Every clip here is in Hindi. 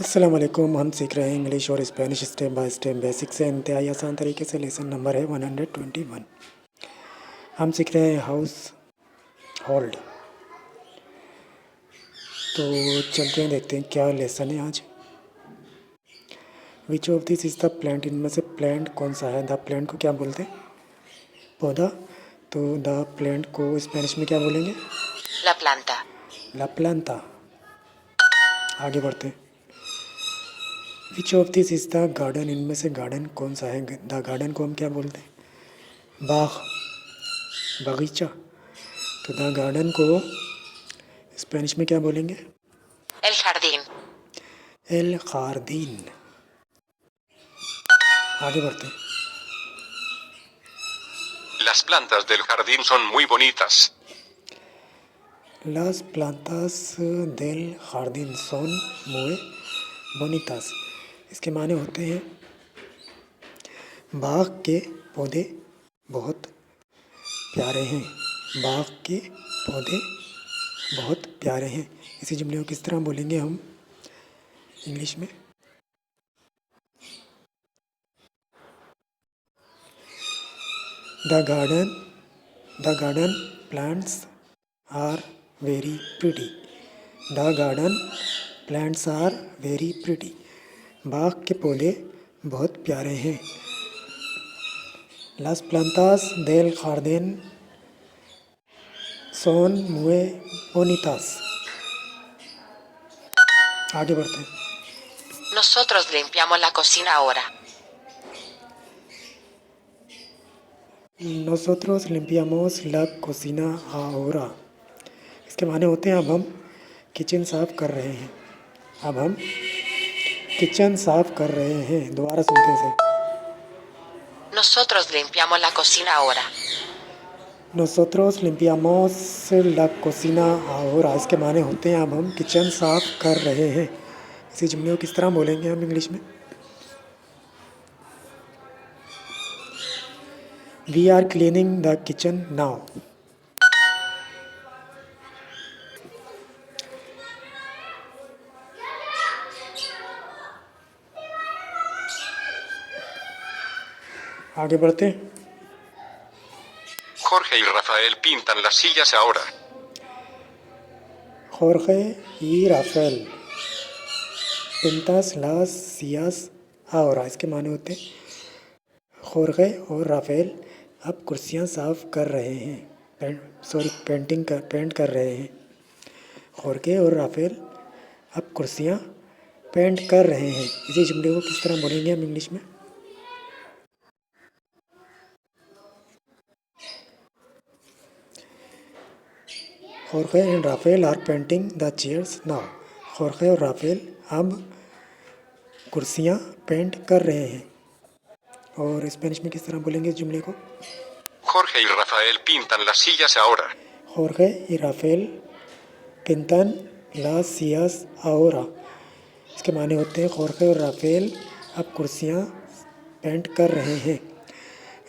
अस्सलाम वालेकुम। हम सीख रहे हैं इंग्लिश और Spanish step by step basic से इंतहाई आसान तरीके से। लेसन नंबर है 121। हम सीख रहे हैं हाउस होल्ड। तो चलते हैं, देखते हैं क्या लेसन है आज। Which of this is the plant, इनमें से प्लांट कौन सा है। द प्लांट को क्या बोलते हैं? पौधा। तो द प्लांट को स्पेनिश में क्या बोलेंगे? La planta. ला प्लांता। आगे बढ़ते हैं। Which of this is the garden, इनमें से गार्डन कौन सा है। द गार्डन को हम क्या बोलते हैं? बाग, बगीचा। तो द गार्डन को स्पेनिश में क्या बोलेंगे? El jardín. एल खारदीन। आगे बढ़ते हैं। Las plantas del jardín son muy bonitas. लास प्लांतास देल जार्डिन सोन muy bonitas। इसके माने होते हैं बाग के पौधे बहुत प्यारे हैं। बाग के पौधे बहुत प्यारे हैं। इसी जुमले को किस तरह बोलेंगे हम इंग्लिश में? The garden plants are very pretty. The garden plants are very pretty. बाग के पौधे बहुत प्यारे हैं। लास प्लांतास देल जार्डिन सोन muy bonitas। आगे बढ़ते हैं। Nosotros limpiamos la cocina ahora. Nosotros limpiamos la cocina ahora। इसके माने होते हैं अब हम किचन साफ कर रहे हैं। अब हम किचन साफ कर रहे हैं। दोबारा सुनते से। Nosotros limpiamos la cocina ahora. Nosotros limpiamos la cocina ahora। इसके माने होते हैं अब हम किचन साफ कर रहे हैं। इसी जुमले को किस तरह बोलेंगे हम इंग्लिश में? We are cleaning the kitchen now। आगे बढ़ते हैं। Jorge y Rafael pintan las sillas ahora. Jorge y Rafael pintas las sillas ahora। इसके माने होते हैं Jorge और राफेल अब कुर्सियाँ साफ कर रहे हैं। पेंट कर रहे हैं। Jorge और राफेल अब कुर्सियाँ पेंट कर रहे हैं। इसी जुमले को किस तरह बोलेंगे हम इंग्लिश में? Jorge and Rafael are painting the chairs now। Jorge और राफेल अब कुर्सियाँ पेंट कर रहे हैं। और स्पेनिश में किस तरह बोलेंगे इस जुमले को? Jorge y Rafael pintan las sillas ahora. Jorge y Rafael pintan las sillas ahora। इसके माने होते हैं Jorge और राफेल अब कुर्सियाँ पेंट कर रहे हैं।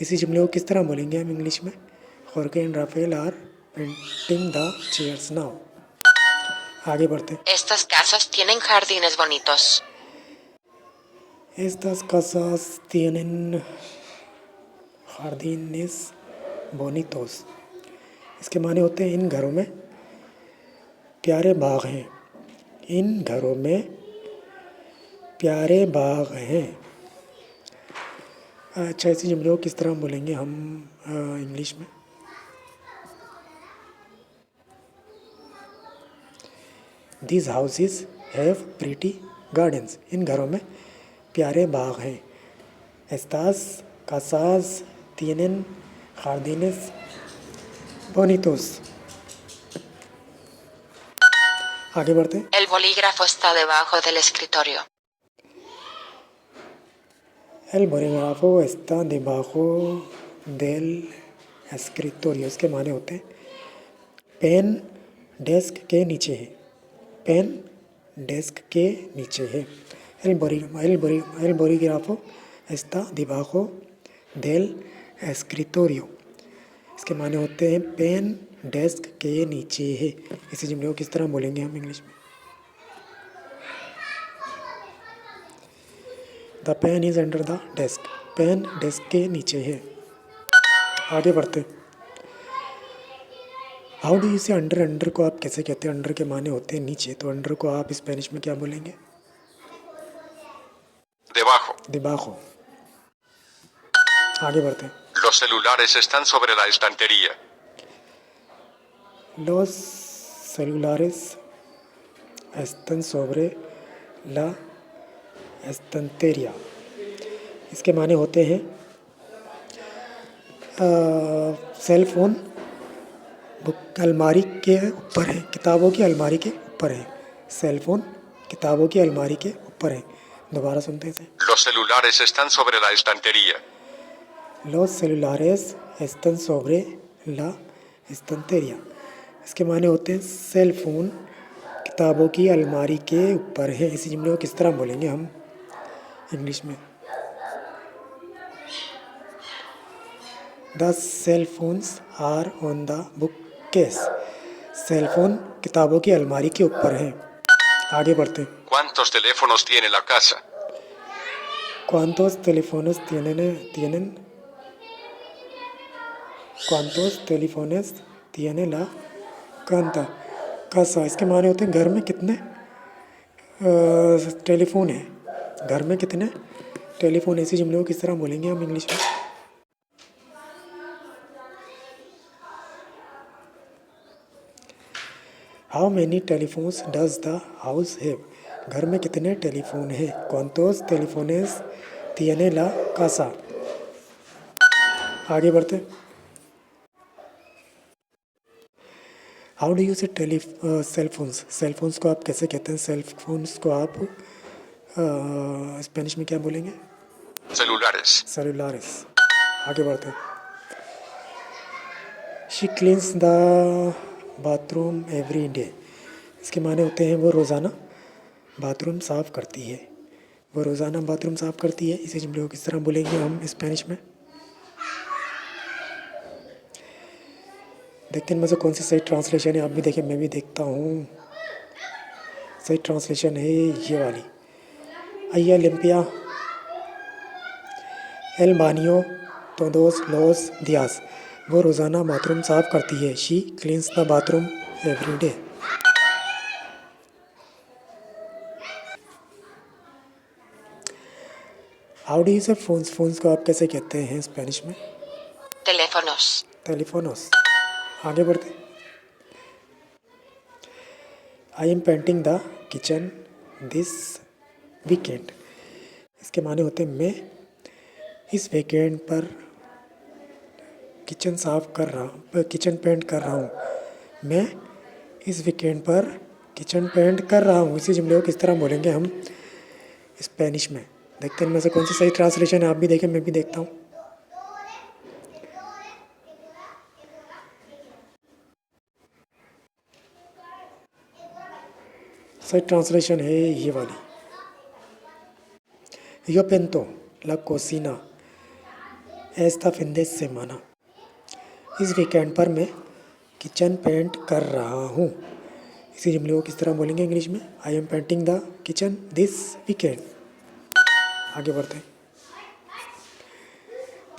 इसी जुमले को किस तरह बोलेंगे हम इंग्लिश में? Jorge and Rafael are painting the chairs now। आगे बढ़ते हैं। Estas casas tienen jardines bonitos. Estas casas tienen jardines bonitos। इसके माने होते हैं इन घरों में प्यारे बाग हैं। इन घरों में प्यारे बाग हैं। अच्छा, इसी जुमले को किस तरह बोलेंगे हम इंग्लिश में? These houses have pretty gardens। इन घरों में प्यारे बाग हैं। Estas casas tienen jardines bonitos। आगे बढ़ते हैं। El bolígrafo está debajo del escritorio. El bolígrafo está debajo del escritorio। इसके माने होते हैं पेन डेस्क के नीचे है। पेन डेस्क के नीचे है। El bolígrafo está debajo del escritorio। इसके माने होते हैं पेन डेस्क के नीचे है। इसी जुमले को किस तरह बोलेंगे हम इंग्लिश में? The pen is under the desk, pen desk के नीचे है। आगे बढ़ते। How do you say under, under को आप कैसे कहते हैं? अंडर के माने होते हैं नीचे, तो अंडर को आप स्पेनिश में क्या बोलेंगे? Debajo. debajo। आगे बढ़ते हैं। Los celulares están sobre la estantería. Los celulares están sobre la estantería, इसके माने होते हैं सेल फोन बुक अलमारी के ऊपर है, किताबों की अलमारी के ऊपर है। सेल फोन किताबों की अलमारी के ऊपर है। दोबारा सुनते हैं इसे। Los celulares están sobre la estantería. Los celulares están sobre la estantería, इसके माने होते हैं सेल फोन किताबों की अलमारी के ऊपर है। इसी जुमले को किस तरह बोलेंगे हम इंग्लिश में? The cell phones are on the bookcase, cell phone किताबों की अलमारी के ऊपर है। आगे बढ़ते हैं। ¿Cuántos teléfonos tiene la casa? ¿Cuántos teléfonos tiene la casa? इसके माने होते हैं घर में कितने टेलीफोन है। घर में कितने टेलीफोन, ऐसी जुमलों को किस तरह बोलेंगे हम इंग्लिश में? How many telephones does the house have, घर में कितने टेलीफोन है। ¿Cuántos teléfonos tiene la casa? आगे बढ़ते। हाउ डू यू से सेल फोन्स, सेल फोन्स को आप कैसे कहते हैं? सेल फोन्स को आप स्पेनिश में क्या बोलेंगे? Celulares. सेलुलारिस। आगे बढ़ते। She cleans the bathroom every day, इसके माने होते हैं वो रोज़ाना बाथरूम साफ़ करती है। वो रोज़ाना बाथरूम साफ़ करती है, इसी जुमले को किस तरह बोलेंगे हम स्पेनिश में? देखते हैं मुझे कौन सी सही ट्रांसलेशन है। आप भी देखें, मैं भी देखता हूँ। सही ट्रांसलेशन है ये वाली। Ella limpia el baño todos los días, वो रोज़ाना बाथरूम साफ़ करती है। She cleans the bathroom every day. How do you से फोन्स, फोन्स को आप कैसे कहते हैं स्पेनिश में? Teléfonos. टेलीफोनोस। आगे बढ़ते। I am painting the kitchen this weekend, इसके माने होते हैं मैं इस वीकेंड पर किचन किचन पेंट कर रहा हूँ। मैं इस वीकेंड पर किचन पेंट कर रहा हूँ। इसी जुमले को किस तरह बोलेंगे हम स्पेनिश में? देखते हैं इनमें से कौन सी सही ट्रांसलेशन है। आप भी देखें, मैं भी देखता हूँ। सही ट्रांसलेशन है ये वाली। Yo pinto la cocina esta fin de semana, इस वीकेंड पर मैं किचन पेंट कर रहा हूँ। इसी जुमले को किस तरह बोलेंगे इंग्लिश में? I am painting the kitchen this weekend. आगे बढ़ते हैं।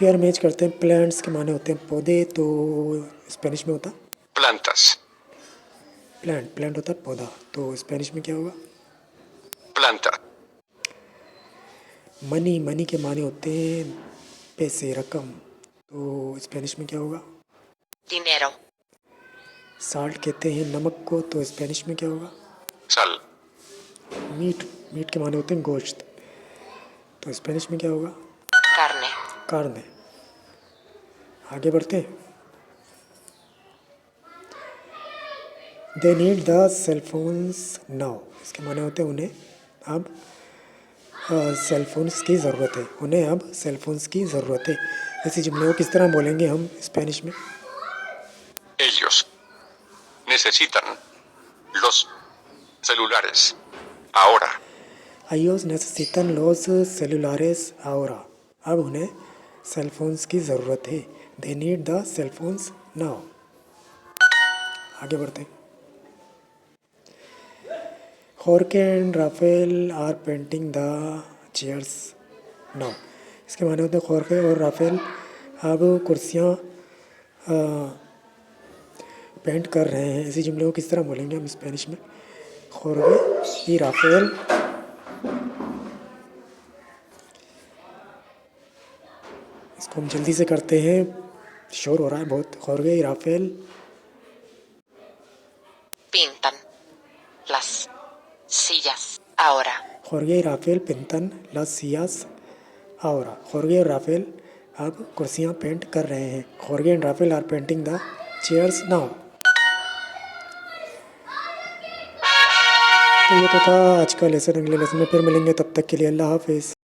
पेयर मैच करते हैं। प्लांट्स के माने होते हैं पौधे, तो स्पेनिश में होता Plantas. प्लांट, प्लांट होता है पौधा, तो स्पेनिश में क्या होगा? Planta. मनी, मनी के माने होते हैं पैसे, रकम, तो स्पेनिश में क्या होगा? Dinero. साल्ट कहते हैं नमक को, तो स्पेनिश में क्या होगा? Sal. मीट, मीट के माने होते हैं गोश्त, तो स्पेनिश में क्या होगा? Carne. कार्ने। आगे बढ़ते हैं। They need the cellphones now, इसके माने होते हैं उन्हें अब सेलफोन्स की ज़रूरत है। उन्हें अब सेलफोन्स की ज़रूरत है। इसी जुमले को किस तरह बोलेंगे हम स्पेनिश में? Ellos necesitan los celulares ahora. Ellos necesitan los celulares ahora, अब उन्हें सेलफोन्स की ज़रूरत है। They need the cell phones now। आगे बढ़ते हैं। Jorge and Rafael are painting the chairs now. इसके माने होते हैं खोरखे और राफेल अब कुर्सियाँ पेंट कर रहे हैं। इसी जुमले को किस तरह बोलेंगे हम स्पेनिश में? खोरखे y राफेल इसको हम जल्दी से करते हैं, शोर हो रहा है बहुत। खोरखे y Rafael Pintan las sillas ahora. Jorge y Rafael pintan las sillas ahora. Jorge और राफेल अब कुर्सियाँ पेंट कर रहे हैं। Jorge and Rafael are painting the chairs now. तो ये तो था आज का लेसन। अगले लेसन में फिर मिलेंगे, तब तक के लिए अल्लाह हाफिज़।